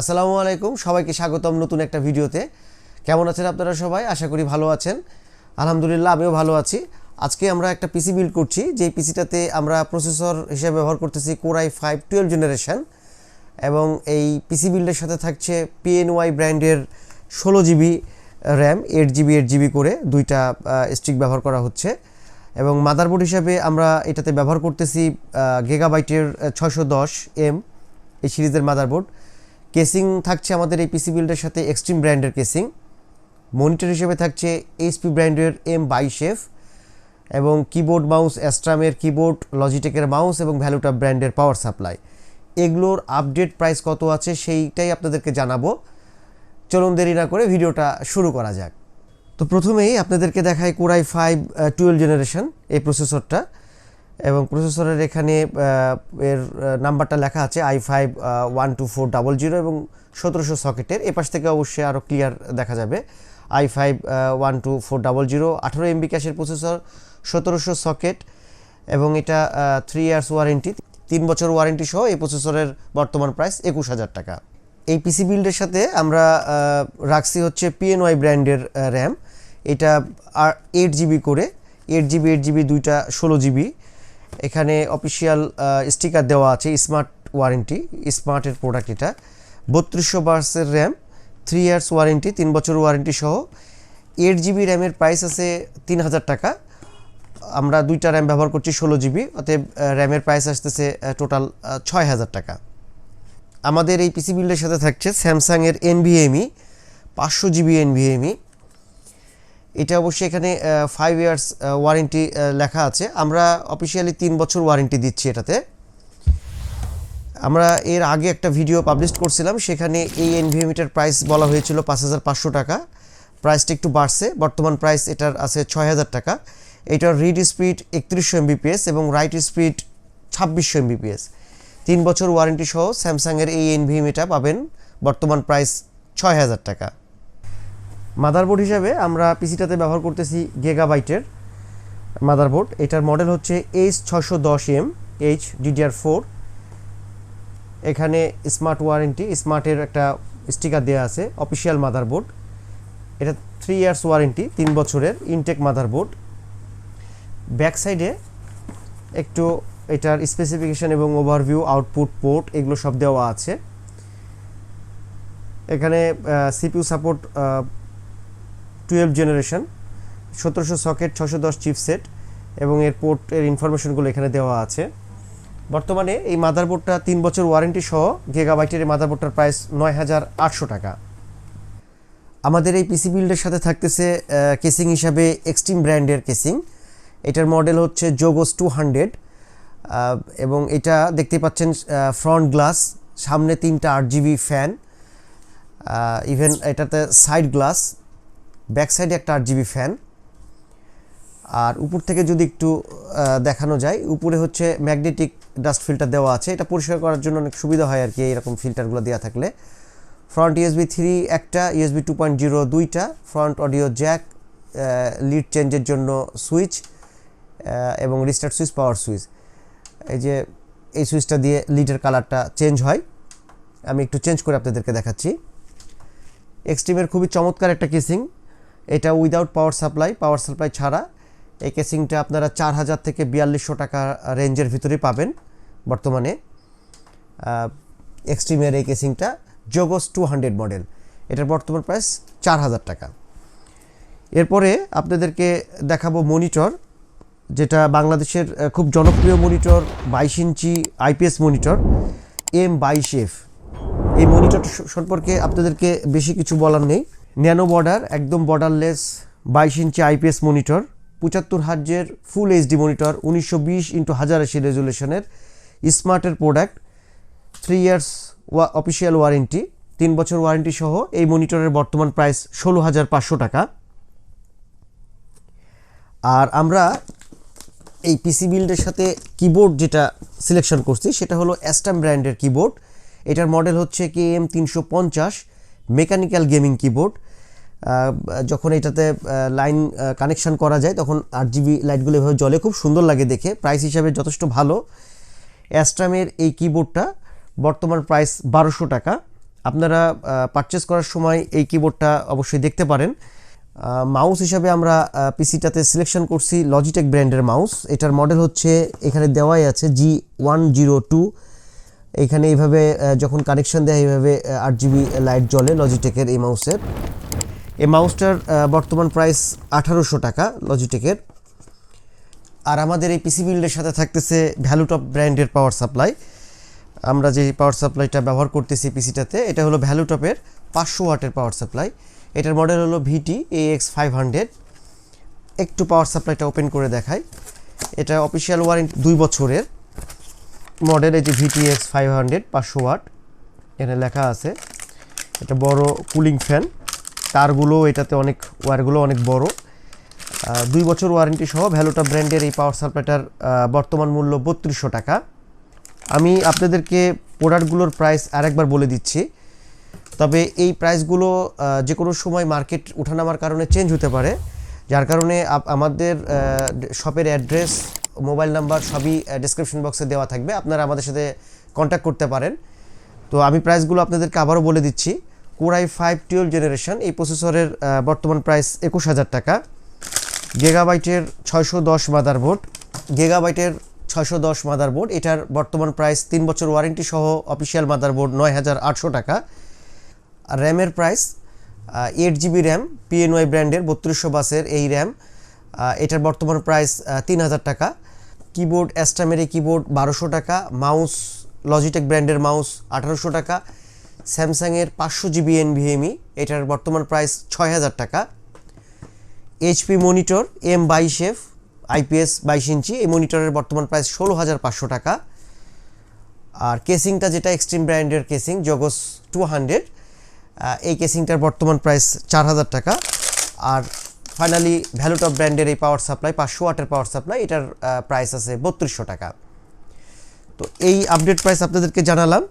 আসসালামু আলাইকুম, সবাইকে স্বাগতম নতুন একটা ভিডিওতে। কেমন আছেন আপনারা সবাই? আশা করি ভালো আছেন। আলহামদুলিল্লাহ, আমিও ভালো আছি। আজকে আমরা একটা পিসি বিল্ড করছি, যেই পিসিটাতে আমরা প্রসেসর হিসেবে ব্যবহার করতেছি Corei5 12th জেনারেশন, এবং এই পিসি বিল্ডের সাথে থাকছে PNY ব্র্যান্ডের 16GB র্যাম, 8GB 8GB করে দুইটা স্টিক ব্যবহার করা হচ্ছে। এবং মাদারবোর্ড হিসাবে আমরা এটাতে ব্যবহার করতেছি গিগাবাইটের 610M এই সিরিজের মাদারবোর্ড। কেসিং থাকছে আমাদের এই পিসি বিল্ডের সাথে এক্সট্রিম ব্র্যান্ডের কেসিং। মনিটর হিসেবে থাকছে HP ব্র্যান্ডের M22F, এবং কিবোর্ড মাউস অ্যাস্ট্রামের কিবোর্ড, লজিটেকের মাউস এবং ভ্যালুটা ব্র্যান্ডের পাওয়ার সাপ্লাই। এগুলোর আপডেট প্রাইস কত আছে সেইটাই আপনাদেরকে জানাবো। চলুন দেরি না করে ভিডিওটা শুরু করা যাক। তো প্রথমেই আপনাদেরকে দেখাই Corei5 12th জেনারেশন এই প্রসেসরটা, এবং প্রসেসরের এখানে এর নাম্বারটা লেখা আছে i5 12400 এবং 1700 সকেটের। এপাশ থেকে অবশ্যই আরও ক্লিয়ার দেখা যাবে। i5 12400 18MB ক্যাশের প্রসেসর, 1700 সকেট, এবং এটা 3 ইয়ার্স ওয়ারেন্টি, 3 বছর ওয়ারেন্টি সহ এই প্রসেসরের বর্তমান প্রাইস 21,000 টাকা। এই পিসি বিল্ডের সাথে আমরা রাখছি হচ্ছে PNY ব্র্যান্ডের র্যাম। এটা 8GB করে, 8GB 8GB দুইটা 16GB। এখানে অফিসিয়াল স্টিকার দেওয়া আছে, স্মার্ট ওয়ারেন্টি, স্মার্টের প্রোডাক্ট এটা। 3200 বার্সের র্যাম, 3 ইয়ার্স ওয়ারেন্টি, 3 বছর ওয়ারেন্টি সহ। 8GB র্যামের প্রাইস আছে 3000 টাকা। আমরা দুইটা র্যাম ব্যবহার করছি 16GB, অতএব র্যামের প্রাইস আসতেছে টোটাল 6000 টাকা। আমাদের এই পিসি বিল্ডের সাথে থাকছে স্যামসাংয়ের NVMe 500GB NVMe। এটা অবশ্যই এখানে 5 ইয়ার্স ওয়ারেন্টি লেখা আছে। আমরা অফিসিয়ালি 3 বছর ওয়ারেন্টি দিচ্ছি এটাতে। আমরা এর আগে একটা ভিডিও পাবলিশ করছিলাম, সেখানে এই NVMeটার প্রাইস বলা হয়েছিল 5500 টাকা। প্রাইসটা একটু বাড়ছে, বর্তমান প্রাইস এটার আছে 6000 টাকা। এটার রিড স্পিড 3100 mbps এবং রাইট স্পিড 2600 mbps। 3 বছর ওয়ারেন্টি সহ স্যামসাংয়ের এই NVMeটা পাবেন, বর্তমান প্রাইস 6000 টাকা। মাদারবোর্ড হিসাবে আমরা পিসিটাতে ব্যবহার করতেছি গিগাবাইটের মাদারবোর্ড। এটার মডেল হচ্ছে H610M DDR4। এখানে স্মার্ট ওয়ারেন্টি, স্মার্টের একটা স্টিকার দেওয়া আছে। অফিসিয়াল মাদারবোর্ড, এটা 3 ইয়ার্স ওয়ারেন্টি, 3 বছরের ইনটেক মাদারবোর্ড। ব্যাক সাইডে একটু এটার স্পেসিফিকেশন এবং ওভারভিউ, আউটপুট পোর্ট এগুলো সব দেওয়া আছে। এখানে CPU support 12th generation, 1700 socket, 610 chipset, এবং এর পোর্টের ইনফরমেশনগুলো এখানে দেওয়া আছে। বর্তমানে এই মাদারবোর্ডটা 3 বছর ওয়ারেন্টি সহ গিগাবাইটের এই মাদারবোর্ডটার প্রাইস 9800 টাকা। আমাদের এই পিসি বিল্ডের সাথে থাকতেছে কেসিং হিসাবে এক্সট্রিম ব্র্যান্ডের কেসিং। এটার মডেল হচ্ছে জোগোস 200, এবং এটা দেখতে পাচ্ছেন ফ্রন্ট গ্লাস, সামনে 3টা 8GB ফ্যান, ইভেন এটাতে সাইড গ্লাস, ব্যাক সাইডে একটা 8GB ফ্যান। আর উপর থেকে যদি একটু দেখানো যায়, উপরে হচ্ছে ম্যাগনেটিক ডাস্ট ফিল্টার দেওয়া আছে। এটা পরিষ্কার করার জন্য অনেক সুবিধা হয় আর কি, এরকম ফিল্টারগুলো দেওয়া থাকলে। ফ্রন্ট USB 3 একটা, USB 2.0 দুইটা, ফ্রন্ট অডিও জ্যাক, লিড চেঞ্জের জন্য সুইচ, এবং রিস্টার্ট সুইচ, পাওয়ার সুইচ। এই যে এই সুইচটা দিয়ে লিডের কালারটা চেঞ্জ হয়। আমি একটু চেঞ্জ করে আপনাদেরকে দেখাচ্ছি। এক্সট্রিমের খুবই চমৎকার একটা কেসিং। এটা উইদাউট পাওয়ার সাপ্লাই ছাড়া। এই কেসিংটা আপনারা 4000 থেকে 4200 টাকা রেঞ্জের ভিতরে পাবেন বর্তমানে। এক্সট্রিমের এই কেসিংটা জোগোস 200 মডেল, এটার বর্তমান প্রাইস 4000 টাকা। এরপরে আপনাদেরকে দেখাবো মনিটর, যেটা বাংলাদেশের খুব জনপ্রিয় মনিটর, 22 ইঞ্চি IPS মনিটর M22F। এই মনিটর সম্পর্কে আপনাদেরকে বেশি কিছু বলার নেই। ন্যানো বর্ডার, একদম বর্ডারলেস 22 ইঞ্চি IPS মনিটর, 75 হার্জের ফুল HD মনিটর, 1920x1080 রেজুলেশনের স্মার্টের প্রোডাক্ট, 3 ইয়ার্স অফিসিয়াল ওয়ারেন্টি, 3 বছর ওয়ারেন্টি সহ এই মনিটরের বর্তমান প্রাইস 16500 টাকা। আর আমরা এই পিসি বিল্ডের সাথে কিবোর্ড যেটা সিলেকশন করছি সেটা হলো অ্যাস্ট্রাম ব্র্যান্ডের কিবোর্ড। এটার মডেল হচ্ছে KM350 মেকানিক্যাল গেমিং কিবোর্ড। যখন এটাতে লাইন কানেকশন করা যায় তখন 8GB লাইটগুলো এভাবে জ্বলে, খুব সুন্দর লাগে দেখে। প্রাইস হিসাবে যথেষ্ট ভালো। অ্যাস্ট্রামের এই কিবোর্ডটা বর্তমান প্রাইস 1200 টাকা। আপনারা পারচেস করার সময় এই কিবোর্ডটা অবশ্যই দেখতে পারেন। মাউস হিসাবে আমরা পিসিটাতে সিলেকশন করছি লজিটেক ব্র্যান্ডের মাউস। এটার মডেল হচ্ছে এখানে দেওয়াই আছে G102। এখানে এইভাবে যখন কানেকশন দেয় এইভাবে 8GB লাইট জ্বলে লজিটেকের এই মাউসের। এই মাউসটার বর্তমান প্রাইস 1800 টাকা লজিটেকের। আর আমাদের এই পিসি বিল্ডের সাথে থাকতেছে ভ্যালুটপ ব্র্যান্ডের পাওয়ার সাপ্লাই। আমরা যে পাওয়ার সাপ্লাইটা ব্যবহার করতেছি পিসিটাতে এটা হলো ভ্যালুটপের 500 ওয়াটের পাওয়ার সাপ্লাই। এটার মডেল হলো VT-AX500। একটু পাওয়ার সাপ্লাইটা ওপেন করে দেখাই। এটা অফিসিয়াল ওয়ারেন্টি 2 বছরের মডেল। এই যে VT-AX500 500 ওয়াট এখানে লেখা আছে। এটা বড় কুলিং ফ্যান, তারগুলো এটাতে অনেক ওয়্যারগুলো অনেক বড়। 2 বছর ওয়ারেন্টি সহ ভ্যালুটপ ব্র্যান্ডের এই পাওয়ার সাপ্লাইটার বর্তমান মূল্য 3200 টাকা। আমি আপনাদেরকে প্রোডাক্টগুলোর প্রাইস আরেকবার বলে দিচ্ছি, তবে এই প্রাইসগুলো যে কোনো সময় মার্কেট ওঠানামার কারণে চেঞ্জ হতে পারে, যার কারণে আমাদের শপের অ্যাড্রেস মোবাইল নাম্বার সবই ডেসক্রিপশন বক্সে দেওয়া থাকবে, আপনারা আমাদের সাথে কন্ট্যাক্ট করতে পারেন। তো আমি প্রাইসগুলো আপনাদেরকে আবারও বলে দিচ্ছি। Corei5 12th জেনারেশন এই প্রসেসরের বর্তমান প্রাইস 21000 টাকা। গিগাবাইটের 610 মাদারবোর্ড, গিগাবাইটের 610 মাদারবোর্ড, এটার বর্তমান প্রাইস 3 বছর ওয়ারেন্টি সহ অফিসিয়াল মাদারবোর্ড 9800 টাকা। আর র্যামের প্রাইস 8GB র্যাম PNY ব্র্যান্ডের 3200 বাসের এই র্যাম, এটার বর্তমান প্রাইস 3000 টাকা। কিবোর্ড অ্যাস্ট্রামের এই কিবোর্ড 1200 টাকা। মাউস লজিটেক ব্র্যান্ডের মাউস 1800 টাকা। স্যামসাংয়ের 500GB NVMe, এটার বর্তমান প্রাইস 6000 টাকা। HP মনিটর M22F IPS 22 ইঞ্চি, এই মনিটরের বর্তমান প্রাইস 16500 টাকা। আর কেসিংটা যেটা এক্সট্রিম ব্র্যান্ডের কেসিং জগোস 200, এই কেসিংটার বর্তমান প্রাইস 4000 টাকা। আর ফাইনালি ভ্যালুটপ ব্র্যান্ডের এই পাওয়ার সাপ্লাই 500 ওয়াটের পাওয়ার সাপ্লাই, এটার প্রাইস আছে 3200 টাকা। তো এই আপডেট প্রাইস আপনাদেরকে জানালাম।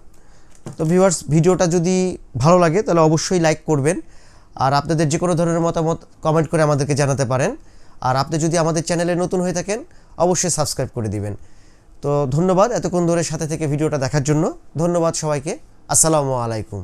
তো ভিউয়ার্স, ভিডিওটা যদি ভালো লাগে তাহলে অবশ্যই লাইক করবেন, আর আপনাদের যে কোনো ধরনের মতামত কমেন্ট করে আমাদেরকে জানাতে পারেন। আর আপনি যদি আমাদের চ্যানেলে নতুন হয়ে থাকেন অবশ্যই সাবস্ক্রাইব করে দিবেন। তো ধন্যবাদ এতক্ষণ ধরে সাথে থেকে ভিডিওটা দেখার জন্য। ধন্যবাদ সবাইকে। আসসালামু আলাইকুম।